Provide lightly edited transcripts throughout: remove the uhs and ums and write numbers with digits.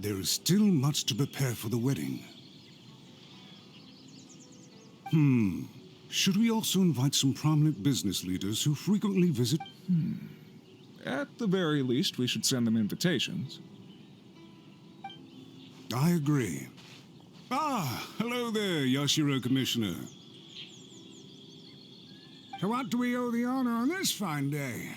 There is still much to prepare for the wedding. Should we also invite some prominent business leaders who frequently visit? At the very least, we should send them invitations. I agree. Hello there, Yashiro Commissioner. To what do we owe the honor on this fine day?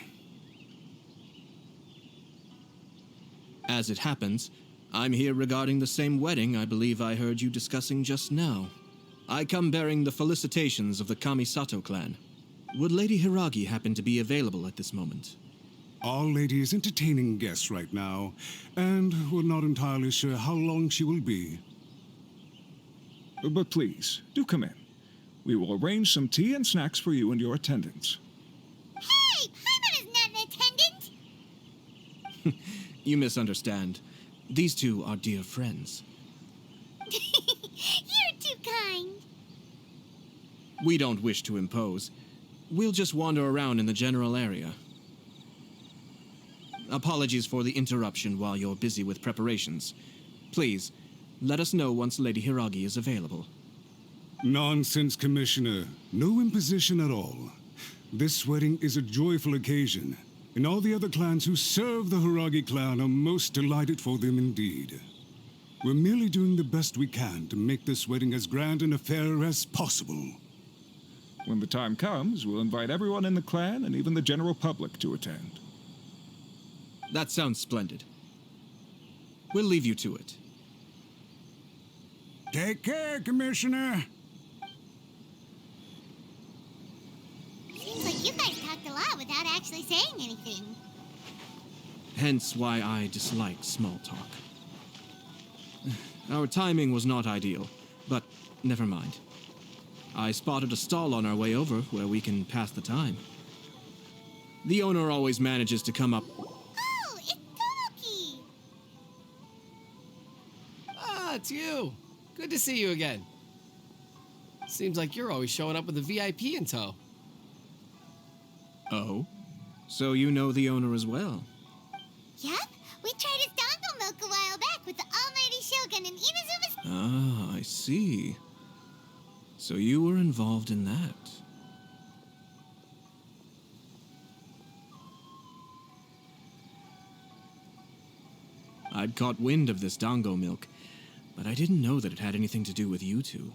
As it happens, I'm here regarding the same wedding I believe I heard you discussing just now. I come bearing the felicitations of the Kamisato clan. Would Lady Hiragi happen to be available at this moment? Our lady is entertaining guests right now, and we're not entirely sure how long she will be. But please, do come in. We will arrange some tea and snacks for you and your attendants. Hey! Paimon is not an attendant! You misunderstand. These two are dear friends. You're too kind. We don't wish to impose. We'll just wander around in the general area. Apologies for the interruption while you're busy with preparations. Please, let us know once Lady Hiragi is available. Nonsense, Commissioner. No imposition at all. This wedding is a joyful occasion, and all the other clans who serve the Hiragi clan are most delighted for them indeed. We're merely doing the best we can to make this wedding as grand an affair as possible. When the time comes, we'll invite everyone in the clan and even the general public to attend. That sounds splendid. We'll leave you to it. Take care, Commissioner. Seems like you guys talked a lot without actually saying anything. Hence why I dislike small talk. Our timing was not ideal, but never mind. I spotted a stall on our way over where we can pass the time. The owner always manages to come up. Oh, it's Tomoki! Ah, it's you. Good to see you again. Seems like you're always showing up with a VIP in tow. Oh? So you know the owner as well? Yup, we tried his dongo milk a while back with the almighty Shogun and Inazuma's... Ah, I see. So you were involved in that. I'd caught wind of this dango milk, but I didn't know that it had anything to do with you two.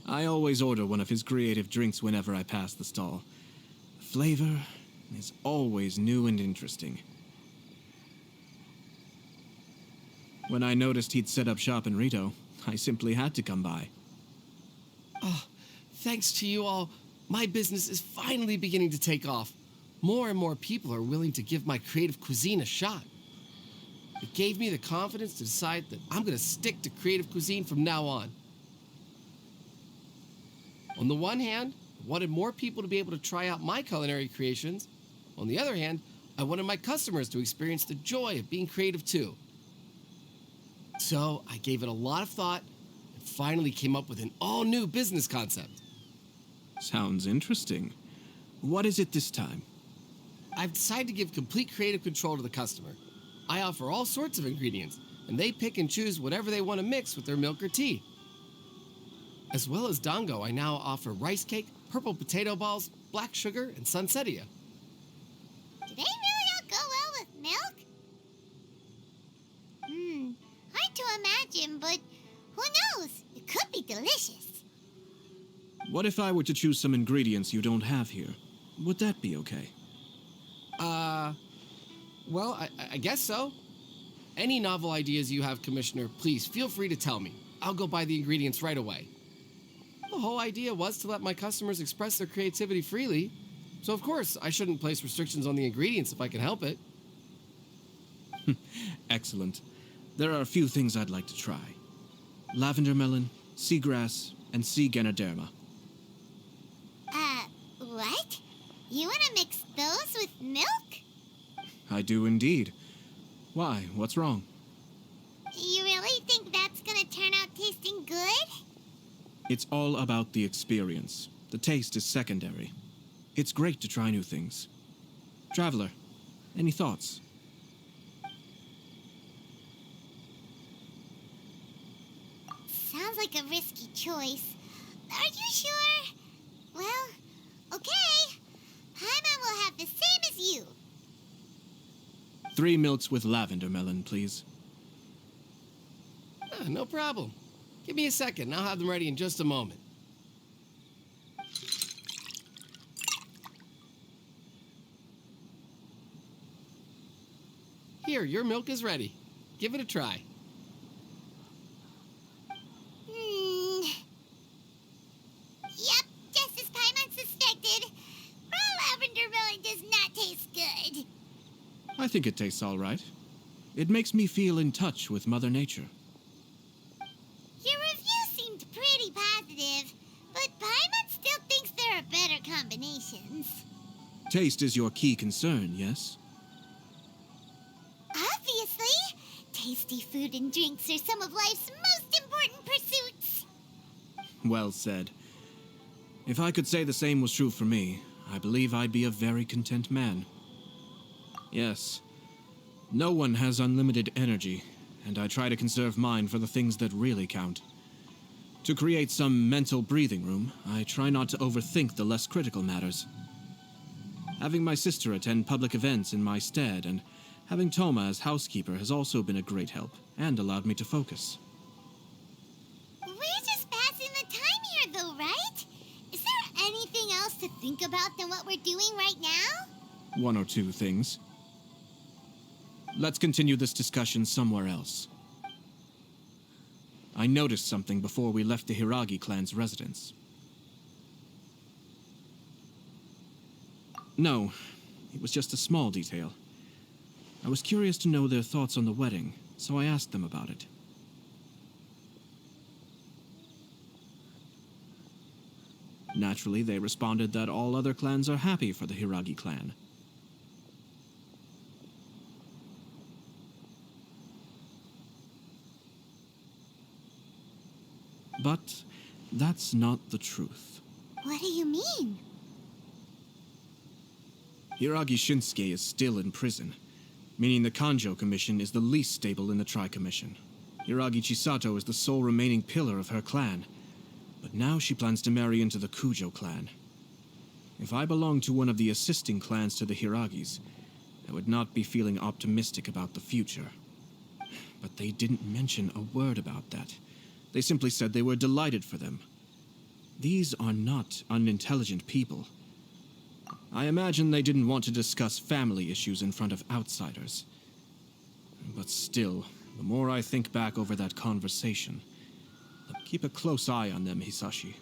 I always order one of his creative drinks whenever I pass the stall. The flavor is always new and interesting. When I noticed he'd set up shop in Rito, I simply had to come by. Oh, thanks to you all, my business is finally beginning to take off. More and more people are willing to give my creative cuisine a shot. It gave me the confidence to decide that I'm going to stick to creative cuisine from now on. On the one hand, I wanted more people to be able to try out my culinary creations. On the other hand, I wanted my customers to experience the joy of being creative too. So I gave it a lot of thought and finally came up with an all-new business concept. Sounds interesting. What is it this time? I've decided to give complete creative control to the customer. I offer all sorts of ingredients, and they pick and choose whatever they want to mix with their milk or tea. As well as dango, I now offer rice cake, purple potato balls, black sugar, and sunsettia. Do they really all go well with milk? Hard to imagine, but who knows? It could be delicious. What if I were to choose some ingredients you don't have here? Would that be okay? Well, I guess so. Any novel ideas you have, Commissioner, please feel free to tell me. I'll go buy the ingredients right away. The whole idea was to let my customers express their creativity freely, so of course I shouldn't place restrictions on the ingredients if I can help it. Excellent. There are a few things I'd like to try. Lavender melon, seagrass, and sea ganoderma. What? You want to mix those with milk? I do indeed. Why? What's wrong? You really think that's gonna turn out tasting good? It's all about the experience. The taste is secondary. It's great to try new things. Traveler, any thoughts? Sounds like a risky choice. Are you sure? Well, okay. Paimon will have the same as you. 3 milks with lavender melon, please. No problem. Give me a second, I'll have them ready in just a moment. Here, your milk is ready. Give it a try. Yep, just as Paimon suspected. Raw lavender melon does not taste good. I think it tastes all right. It makes me feel in touch with Mother Nature. Your review seemed pretty positive, but Paimon still thinks there are better combinations. Taste is your key concern, yes? Obviously, tasty food and drinks are some of life's most important pursuits. Well said. If I could say the same was true for me, I believe I'd be a very content man. Yes. No one has unlimited energy, and I try to conserve mine for the things that really count. To create some mental breathing room, I try not to overthink the less critical matters. Having my sister attend public events in my stead and having Toma as housekeeper has also been a great help and allowed me to focus. We're just passing the time here, though, right? Is there anything else to think about than what we're doing right now? 1 or 2 things. Let's continue this discussion somewhere else. I noticed something before we left the Hiragi clan's residence. No, it was just a small detail. I was curious to know their thoughts on the wedding, so I asked them about it. Naturally, they responded that all other clans are happy for the Hiragi clan. But that's not the truth. What do you mean? Hiragi Shinsuke is still in prison, meaning the Kanjo Commission is the least stable in the Tri-Commission. Hiragi Chisato is the sole remaining pillar of her clan, but now she plans to marry into the Kujo clan. If I belonged to one of the assisting clans to the Hiragis, I would not be feeling optimistic about the future. But they didn't mention a word about that. They simply said they were delighted for them. These are not unintelligent people. I imagine they didn't want to discuss family issues in front of outsiders. But still, the more I think back over that conversation, keep a close eye on them, Hisashi.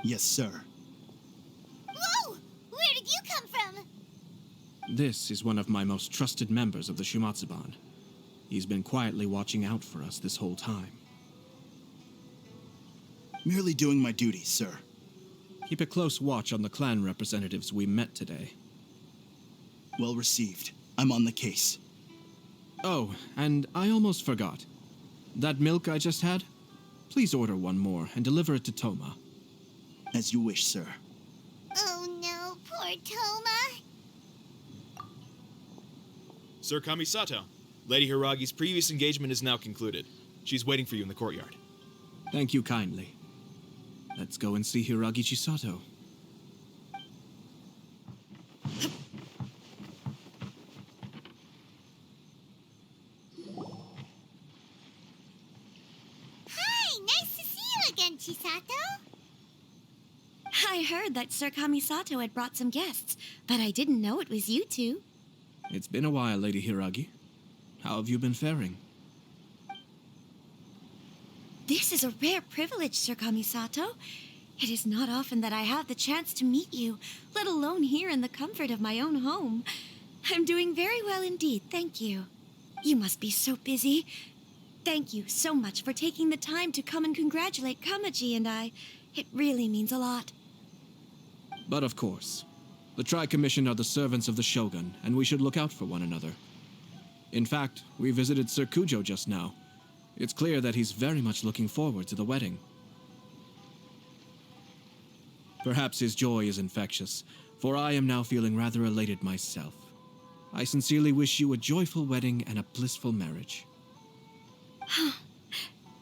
Yes, sir. Whoa! Where did you come from? This is one of my most trusted members of the Shumatsuban. He's been quietly watching out for us this whole time. Merely doing my duty, sir. Keep a close watch on the clan representatives we met today. Well received. I'm on the case. Oh, and I almost forgot. That milk I just had? Please order one more and deliver it to Toma. As you wish, sir. Oh no, poor Toma. Sir Kamisato, Lady Hiragi's previous engagement is now concluded. She's waiting for you in the courtyard. Thank you kindly. Let's go and see Hiragi Chisato. Hi, nice to see you again, Chisato. I heard that Sir Kamisato had brought some guests, but I didn't know it was you two. It's been a while, Lady Hiragi. How have you been faring? This is a rare privilege, Sir Kamisato. It is not often that I have the chance to meet you, let alone here in the comfort of my own home. I'm doing very well indeed, thank you. You must be so busy. Thank you so much for taking the time to come and congratulate Kamaji and I. It really means a lot. But of course, the Tri-Commission are the servants of the Shogun, and we should look out for one another. In fact, we visited Sir Kujo just now. It's clear that he's very much looking forward to the wedding. Perhaps his joy is infectious, for I am now feeling rather elated myself. I sincerely wish you a joyful wedding and a blissful marriage.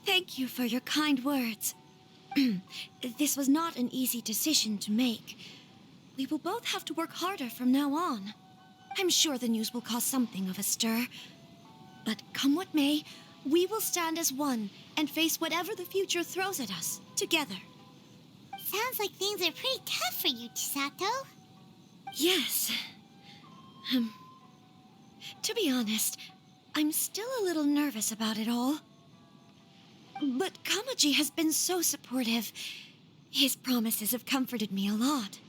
Thank you for your kind words. This was not an easy decision to make. We will both have to work harder from now on. I'm sure the news will cause something of a stir. But come what may, we will stand as one and face whatever the future throws at us, together. Sounds like things are pretty tough for you, Chisato. Yes. To be honest, I'm still a little nervous about it all. But Kamaji has been so supportive. His promises have comforted me a lot.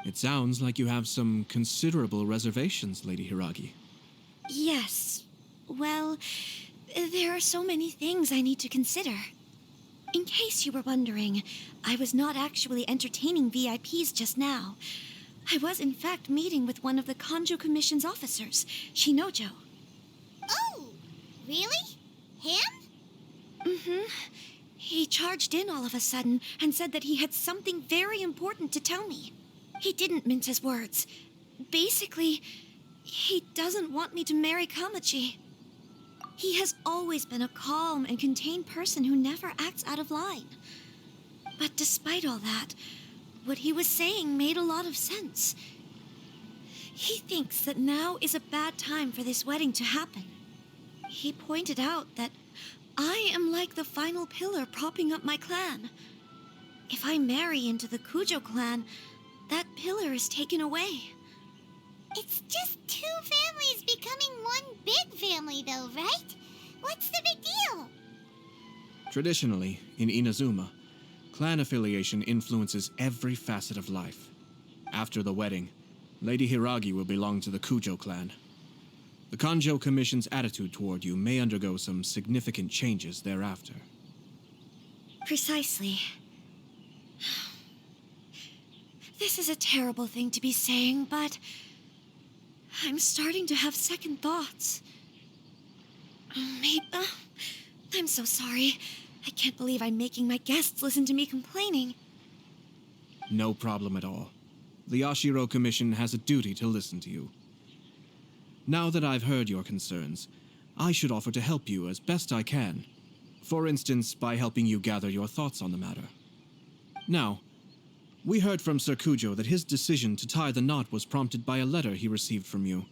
It sounds like you have some considerable reservations, Lady Hiragi. Yes. Well, there are so many things I need to consider. In case you were wondering, I was not actually entertaining VIPs just now. I was in fact meeting with one of the Kanjo Commission's officers, Shinojo. Oh, really? Him? Mm-hmm. He charged in all of a sudden and said that he had something very important to tell me. He didn't mince his words. Basically, he doesn't want me to marry Kamaji. He has always been a calm and contained person who never acts out of line. But despite all that, what he was saying made a lot of sense. He thinks that now is a bad time for this wedding to happen. He pointed out that I am like the final pillar propping up my clan. If I marry into the Kujo clan, that pillar is taken away. It's just two families becoming one big family, though, right? What's the big deal? Traditionally, in Inazuma, clan affiliation influences every facet of life. After the wedding, Lady Hiragi will belong to the Kujo clan. The Kanjo Commission's attitude toward you may undergo some significant changes thereafter. Precisely. This is a terrible thing to be saying, but I'm starting to have second thoughts. I'm so sorry. I can't believe I'm making my guests listen to me complaining. No problem at all. The Ashiro Commission has a duty to listen to you. Now that I've heard your concerns, I should offer to help you as best I can. For instance, by helping you gather your thoughts on the matter. Now, we heard from Sir Kujo that his decision to tie the knot was prompted by a letter he received from you.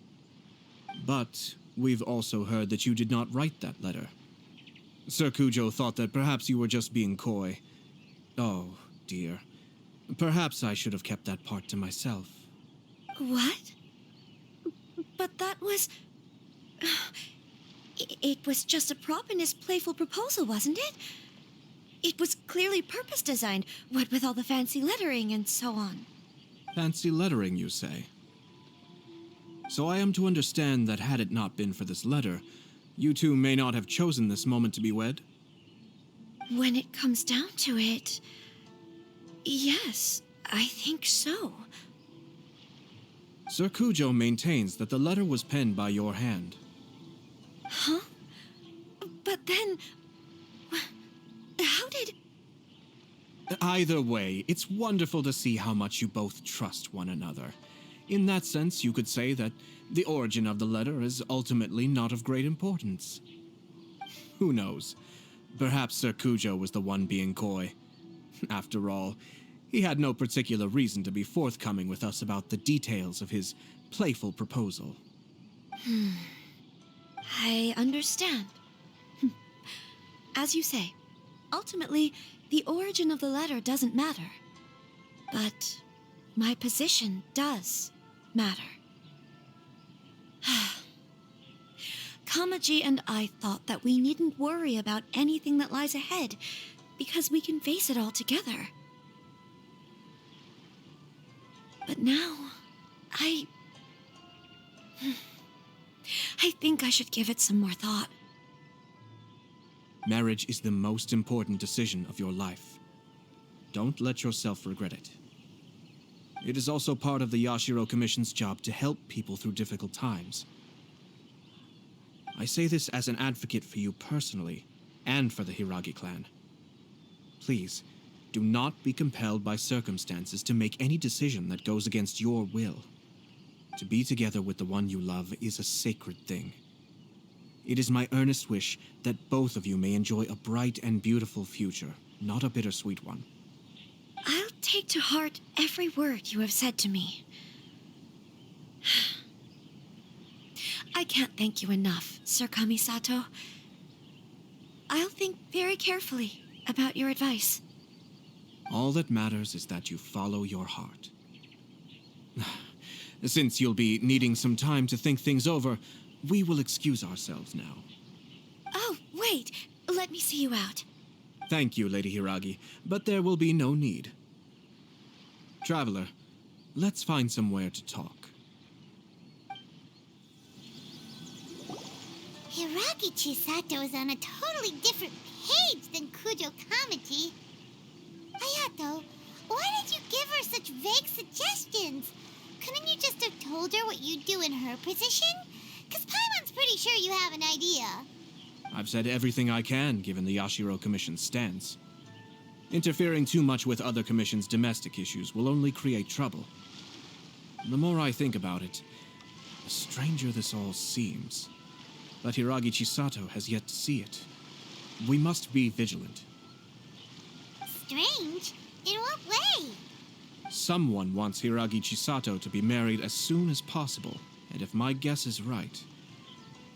But we've also heard that you did not write that letter. Sir Kujo thought that perhaps you were just being coy. Oh, dear. Perhaps I should have kept that part to myself. What? But that was... It was just a prop in his playful proposal, wasn't it? It was clearly purpose-designed, what with all the fancy lettering and so on. Fancy lettering, you say? So I am to understand that had it not been for this letter, you two may not have chosen this moment to be wed? When it comes down to it... yes, I think so. Sir Kujo maintains that the letter was penned by your hand. Huh? But then... how did... Either way, it's wonderful to see how much you both trust one another. In that sense, you could say that the origin of the letter is ultimately not of great importance. Who knows? Perhaps Sir Kujo was the one being coy. After all, he had no particular reason to be forthcoming with us about the details of his playful proposal. I understand. As you say, ultimately, the origin of the letter doesn't matter. But my position does matter. Kamaji and I thought that we needn't worry about anything that lies ahead because we can face it all together. But now, I think I should give it some more thought. Marriage is the most important decision of your life. Don't let yourself regret it. It is also part of the Yashiro Commission's job to help people through difficult times. I say this as an advocate for you personally, and for the Hiragi clan. Please, do not be compelled by circumstances to make any decision that goes against your will. To be together with the one you love is a sacred thing. It is my earnest wish that both of you may enjoy a bright and beautiful future, not a bittersweet one. I'll take to heart every word you have said to me. I can't thank you enough, Sir Kamisato. I'll think very carefully about your advice. All that matters is that you follow your heart. Since you'll be needing some time to think things over, we will excuse ourselves now. Oh, wait. Let me see you out. Thank you, Lady Hiragi, but there will be no need. Traveler, let's find somewhere to talk. Hiragi Chisato is on a totally different page than Kujo Kamaji. Ayato, why did you give her such vague suggestions? Couldn't you just have told her what you'd do in her position? Because Paimon's pretty sure you have an idea. I've said everything I can, given the Yashiro Commission's stance. Interfering too much with other commissions' domestic issues will only create trouble. The more I think about it, the stranger this all seems. But Hiragi Chisato has yet to see it. We must be vigilant. Strange? In what way? Someone wants Hiragi Chisato to be married as soon as possible, and if my guess is right,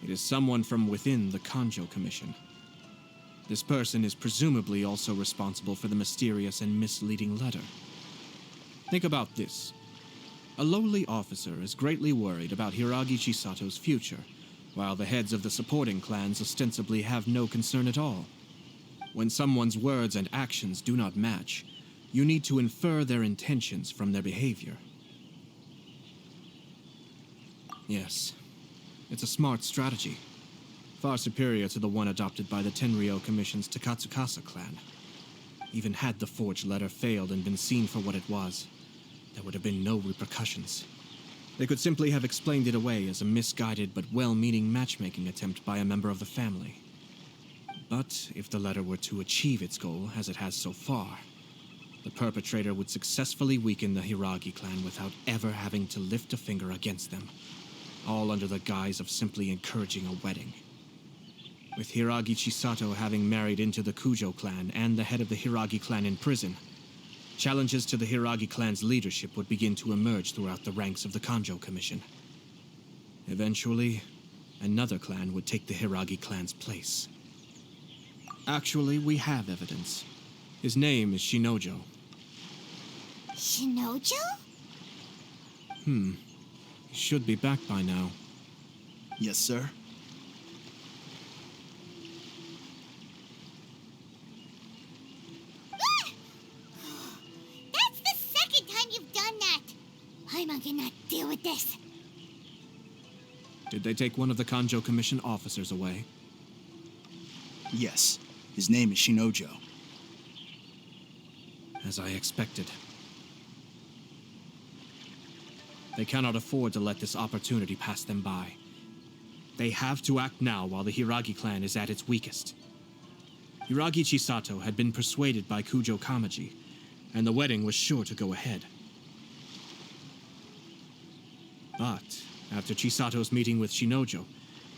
it is someone from within the Kanjo Commission. This person is presumably also responsible for the mysterious and misleading letter. Think about this. A lowly officer is greatly worried about Hiragi Chisato's future, while the heads of the supporting clans ostensibly have no concern at all. When someone's words and actions do not match, you need to infer their intentions from their behavior. Yes, it's a smart strategy, far superior to the one adopted by the Tenryou Commission's Takatsukasa clan. Even had the forged letter failed and been seen for what it was, there would have been no repercussions. They could simply have explained it away as a misguided but well-meaning matchmaking attempt by a member of the family. But if the letter were to achieve its goal, as it has so far, the perpetrator would successfully weaken the Hiragi clan without ever having to lift a finger against them, all under the guise of simply encouraging a wedding. With Hiragi Chisato having married into the Kujo clan and the head of the Hiragi clan in prison, challenges to the Hiragi clan's leadership would begin to emerge throughout the ranks of the Kanjo Commission. Eventually, another clan would take the Hiragi clan's place. Actually, we have evidence. His name is Shinojo. Shinojo? He should be back by now. Yes, sir. That's the second time you've done that. Paimon cannot deal with this. Did they take one of the Kanjo Commission officers away? Yes. His name is Shinojo. As I expected. They cannot afford to let this opportunity pass them by. They have to act now while the Hiragi clan is at its weakest. Hiragi Chisato had been persuaded by Kujo Kamaji, and the wedding was sure to go ahead. But after Chisato's meeting with Shinojo,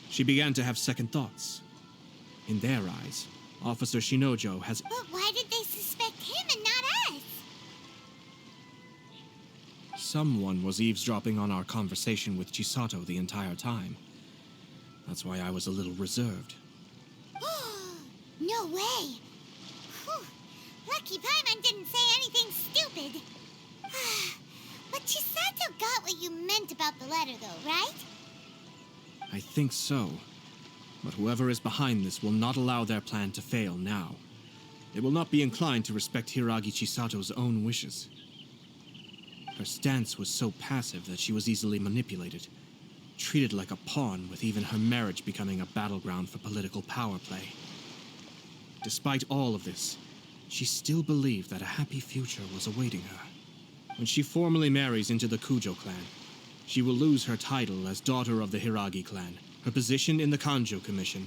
she began to have second thoughts. In their eyes, Officer Shinojo has... But why did they suspect him and not us? Someone was eavesdropping on our conversation with Chisato the entire time. That's why I was a little reserved. No way. Whew. Lucky Paimon didn't say anything stupid. what you meant about the letter, though, right? I think so. But whoever is behind this will not allow their plan to fail now. They will not be inclined to respect Hiragi Chisato's own wishes. Her stance was so passive that she was easily manipulated, treated like a pawn, with even her marriage becoming a battleground for political power play. Despite all of this, she still believed that a happy future was awaiting her. When she formally marries into the Kujo clan, she will lose her title as daughter of the Hiragi clan, her position in the Kanjo Commission,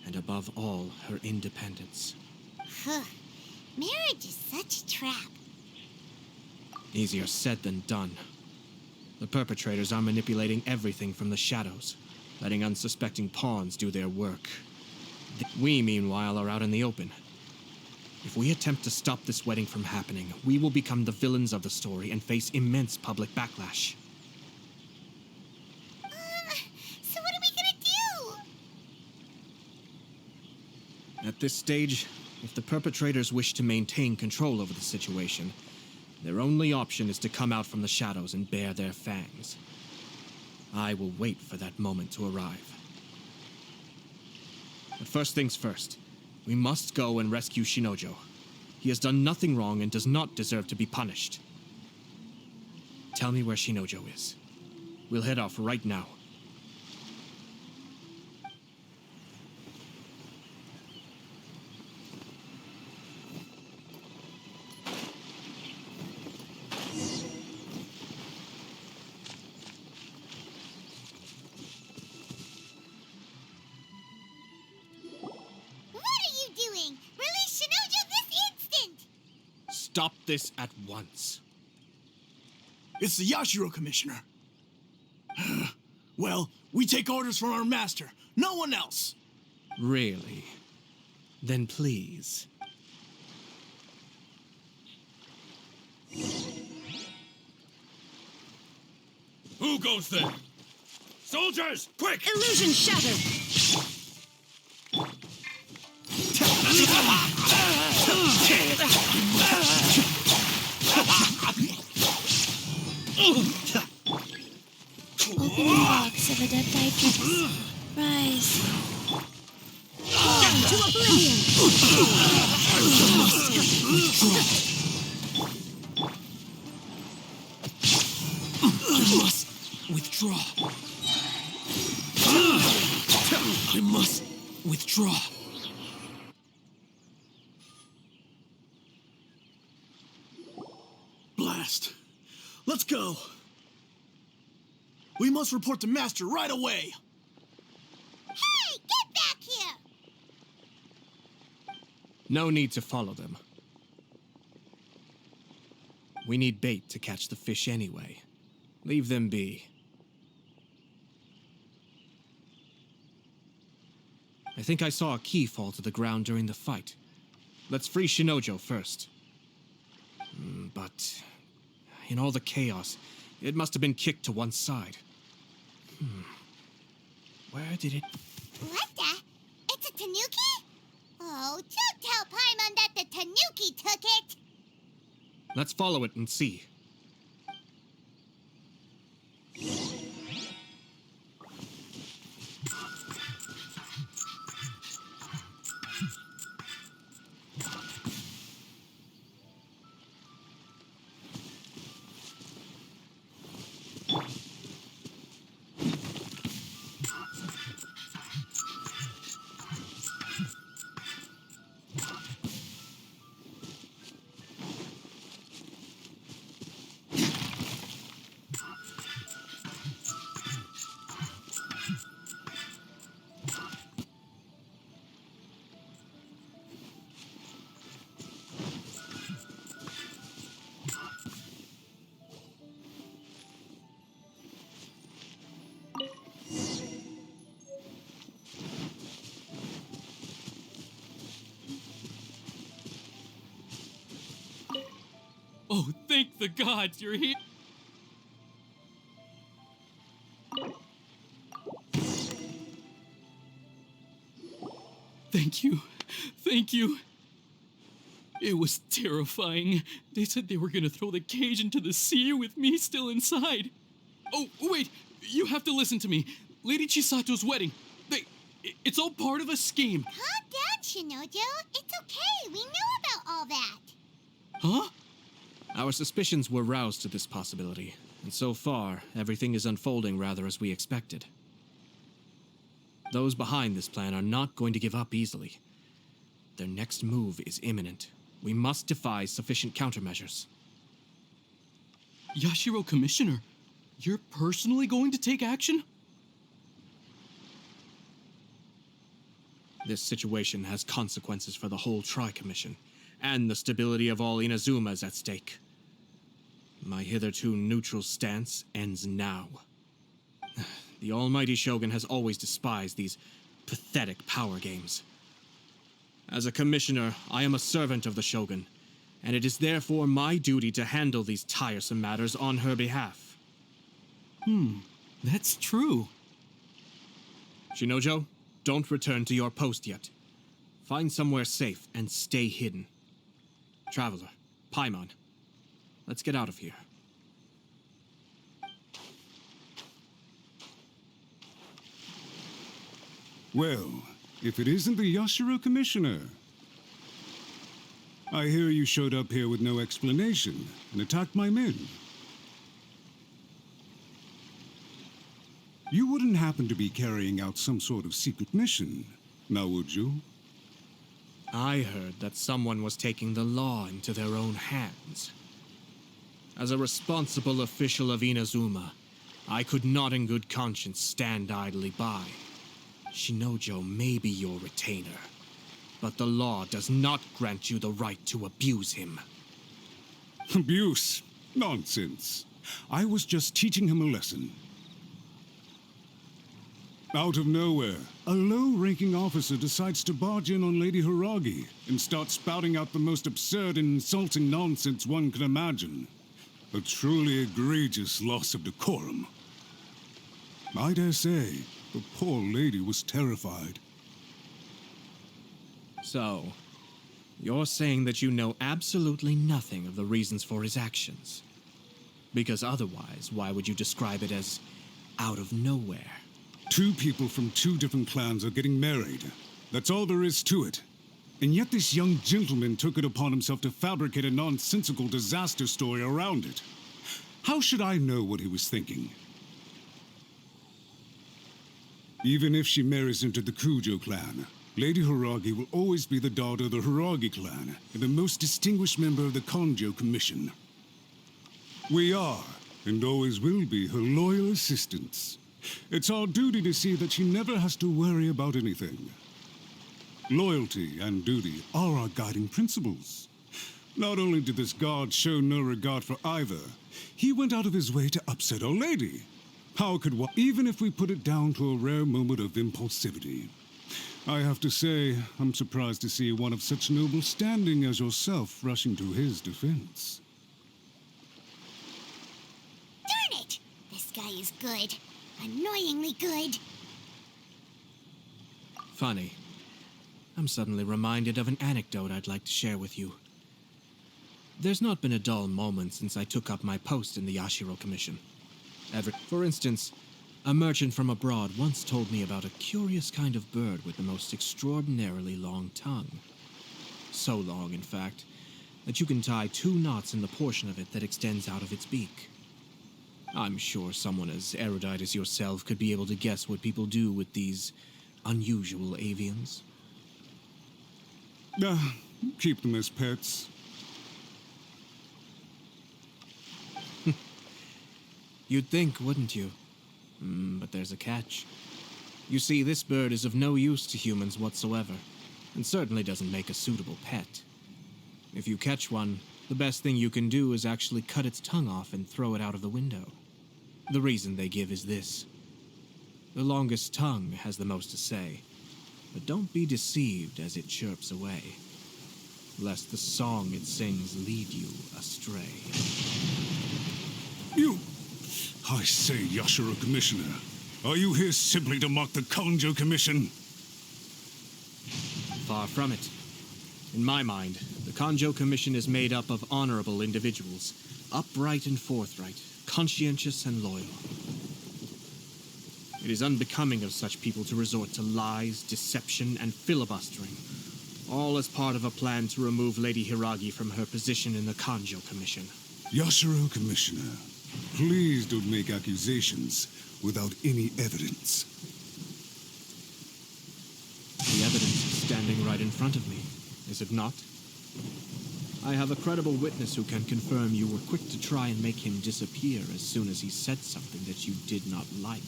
and above all, her independence. Huh. Marriage is such a trap. Easier said than done. The perpetrators are manipulating everything from the shadows, letting unsuspecting pawns do their work. We, meanwhile, are out in the open. If we attempt to stop this wedding from happening, we will become the villains of the story and face immense public backlash. So what are we gonna do? At this stage, if the perpetrators wish to maintain control over the situation, their only option is to come out from the shadows and bare their fangs. I will wait for that moment to arrive. But first things first, we must go and rescue Shinojo. He has done nothing wrong and does not deserve to be punished. Tell me where Shinojo is. We'll head off right now. Stop this at once. It's the Yashiro Commissioner. Well, we take orders from our master. No one else. Really? Then please. Who goes there? Soldiers, quick! Illusion shattered! Open the box of a dead Vicus. Rise. To oblivion! I must withdraw. I must withdraw. Blast. Let's go. We must report to Master right away. Hey, get back here! No need to follow them. We need bait to catch the fish anyway. Leave them be. I think I saw a key fall to the ground during the fight. Let's free Shinojo first. But in all the chaos, it must have been kicked to one side. Where did it... What the? It's a tanuki? Oh, don't tell Paimon that the tanuki took it! Let's follow it and see. Oh, thank the gods you're here. Thank you. Thank you. It was terrifying. They said they were gonna throw the cage into the sea with me still inside. Oh, wait, you have to listen to me. Lady Chisato's wedding. It's all part of a scheme. Calm down, Shinojo. It's okay. We know about all that. Huh? Our suspicions were roused to this possibility, and so far, everything is unfolding rather as we expected. Those behind this plan are not going to give up easily. Their next move is imminent. We must devise sufficient countermeasures. Yashiro Commissioner, you're personally going to take action? This situation has consequences for the whole Tri-Commission, and the stability of all INAZUMA is at stake. My hitherto neutral stance ends now. The almighty Shogun has always despised these pathetic power games. As a commissioner, I am a servant of the Shogun, and it is therefore my duty to handle these tiresome matters on her behalf. That's true. Shinojo, don't return to your post yet. Find somewhere safe and stay hidden. Traveler, Paimon, let's get out of here. Well, if it isn't the Yashiro Commissioner. I hear you showed up here with no explanation and attacked my men. You wouldn't happen to be carrying out some sort of secret mission, now would you? I heard that someone was taking the law into their own hands. As a responsible official of INAZUMA, I could not in good conscience stand idly by. Shinojo may be your retainer, but the law does not grant you the right to abuse him. Abuse? Nonsense. I was just teaching him a lesson. Out of nowhere, a low-ranking officer decides to barge in on Lady Hiragi and start spouting out the most absurd and insulting nonsense one can imagine. A truly egregious loss of decorum. I dare say, the poor lady was terrified. So, you're saying that you know absolutely nothing of the reasons for his actions? Because otherwise, why would you describe it as out of nowhere? Two people from two different clans are getting married. That's all there is to it. And yet this young gentleman took it upon himself to fabricate a nonsensical disaster story around it. How should I know what he was thinking? Even if she marries into the Kujo clan, Lady Hiragi will always be the daughter of the Hiragi clan and the most distinguished member of the Konjo Commission. We are, and always will be, her loyal assistants. It's our duty to see that she never has to worry about anything. Loyalty and duty are our guiding principles. Not only did this guard show no regard for either, he went out of his way to upset our lady. How could one, even if we put it down to a rare moment of impulsivity? I have to say, I'm surprised to see one of such noble standing as yourself rushing to his defense. Darn it! This guy is good. Annoyingly good. Funny. I'm suddenly reminded of an anecdote I'd like to share with you. There's not been a dull moment since I took up my post in the Yashiro Commission. For instance, a merchant from abroad once told me about a curious kind of bird with the most extraordinarily long tongue. So long, in fact, that you can tie 2 knots in the portion of it that extends out of its beak. I'm sure someone as erudite as yourself could be able to guess what people do with these unusual avians. Keep them as pets. You'd think, wouldn't you? But there's a catch. You see, this bird is of no use to humans whatsoever, and certainly doesn't make a suitable pet. If you catch one, the best thing you can do is actually cut its tongue off and throw it out of the window. The reason they give is this. The longest tongue has the most to say, but don't be deceived as it chirps away, lest the song it sings lead you astray. I say, Yashiro Commissioner, are you here simply to mock the Konjo Commission? Far from it. In my mind, the The Kanjo Commission is made up of honorable individuals, upright and forthright, conscientious and loyal. It is unbecoming of such people to resort to lies, deception, and filibustering, all as part of a plan to remove Lady Hiragi from her position in the Kanjo Commission. Yashiro, Commissioner, please don't make accusations without any evidence. The evidence is standing right in front of me, is it not? I have a credible witness who can confirm you were quick to try and make him disappear as soon as he said something that you did not like.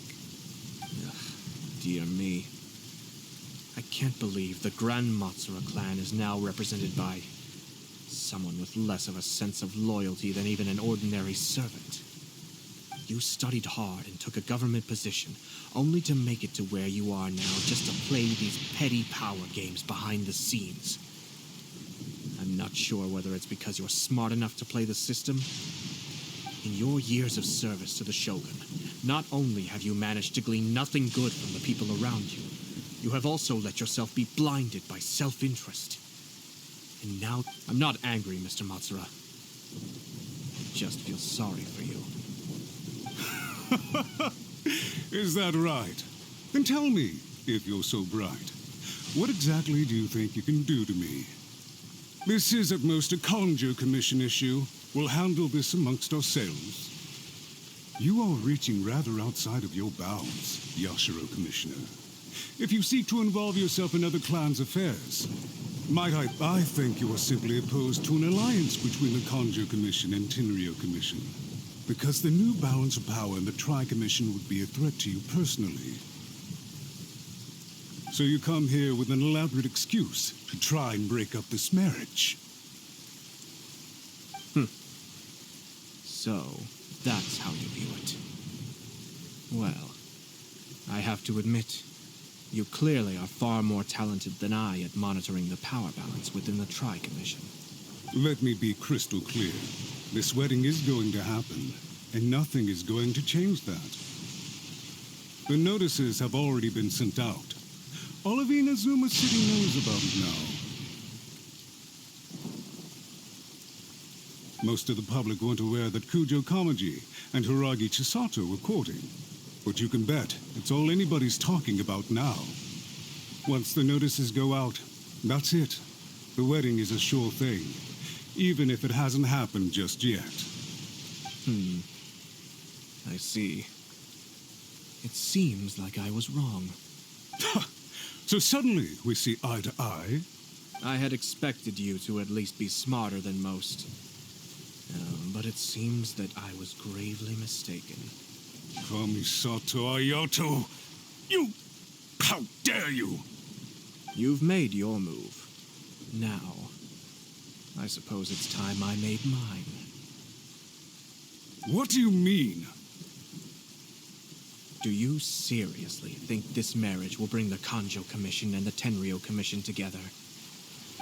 Ugh, dear me. I can't believe the Grand Matsura clan is now represented by someone with less of a sense of loyalty than even an ordinary servant. You studied hard and took a government position, only to make it to where you are now just to play these petty power games behind the scenes. I'm not sure whether it's because you're smart enough to play the system. In your years of service to the Shogun, not only have you managed to glean nothing good from the people around you, you have also let yourself be blinded by self-interest. And now, I'm not angry, Mr. Matsura. I just feel sorry for you. Is that right? Then tell me, if you're so bright, what exactly do you think you can do to me? This is at most a Kanjo Commission issue. We'll handle this amongst ourselves. You are reaching rather outside of your bounds, Yashiro, Commissioner. If you seek to involve yourself in other clans' affairs, might I think you are simply opposed to an alliance between the Kanjo Commission and Tenryo Commission. Because the new balance of power in the Tri-Commission would be a threat to you personally. So you come here with an elaborate excuse to try and break up this marriage. So, that's how you view it. Well, I have to admit, you clearly are far more talented than I at monitoring the power balance within the Tri-Commission. Let me be crystal clear. This wedding is going to happen, and nothing is going to change that. The notices have already been sent out. All of INAZUMA City knows about it now. Most of the public weren't aware that Kujo Kamaji and Hiragi Chisato were courting. But you can bet it's all anybody's talking about now. Once the notices go out, that's it. The wedding is a sure thing, even if it hasn't happened just yet. I see. It seems like I was wrong. So suddenly we see eye to eye? I had expected you to at least be smarter than most. But it seems that I was gravely mistaken. Kamisato Ayato! You! How dare you! You've made your move. Now, I suppose it's time I made mine. What do you mean? Do you seriously think this marriage will bring the Kanjo Commission and the Tenryo Commission together?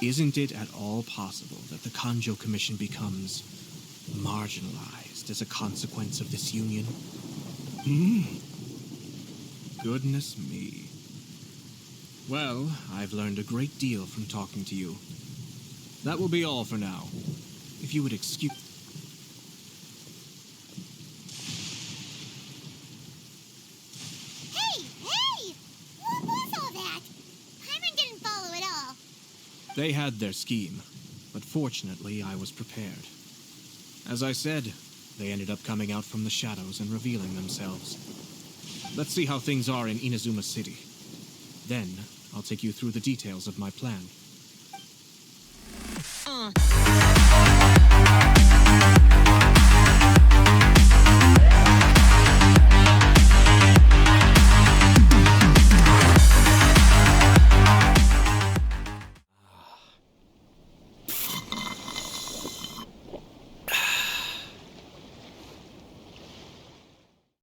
Isn't it at all possible that the Kanjo Commission becomes marginalized as a consequence of this union? Goodness me. Well, I've learned a great deal from talking to you. That will be all for now. If you would excuse... Hey! What was all that? Paimon didn't follow at all. They had their scheme, but fortunately I was prepared. As I said, they ended up coming out from the shadows and revealing themselves. Let's see how things are in Inazuma City. Then, I'll take you through the details of my plan.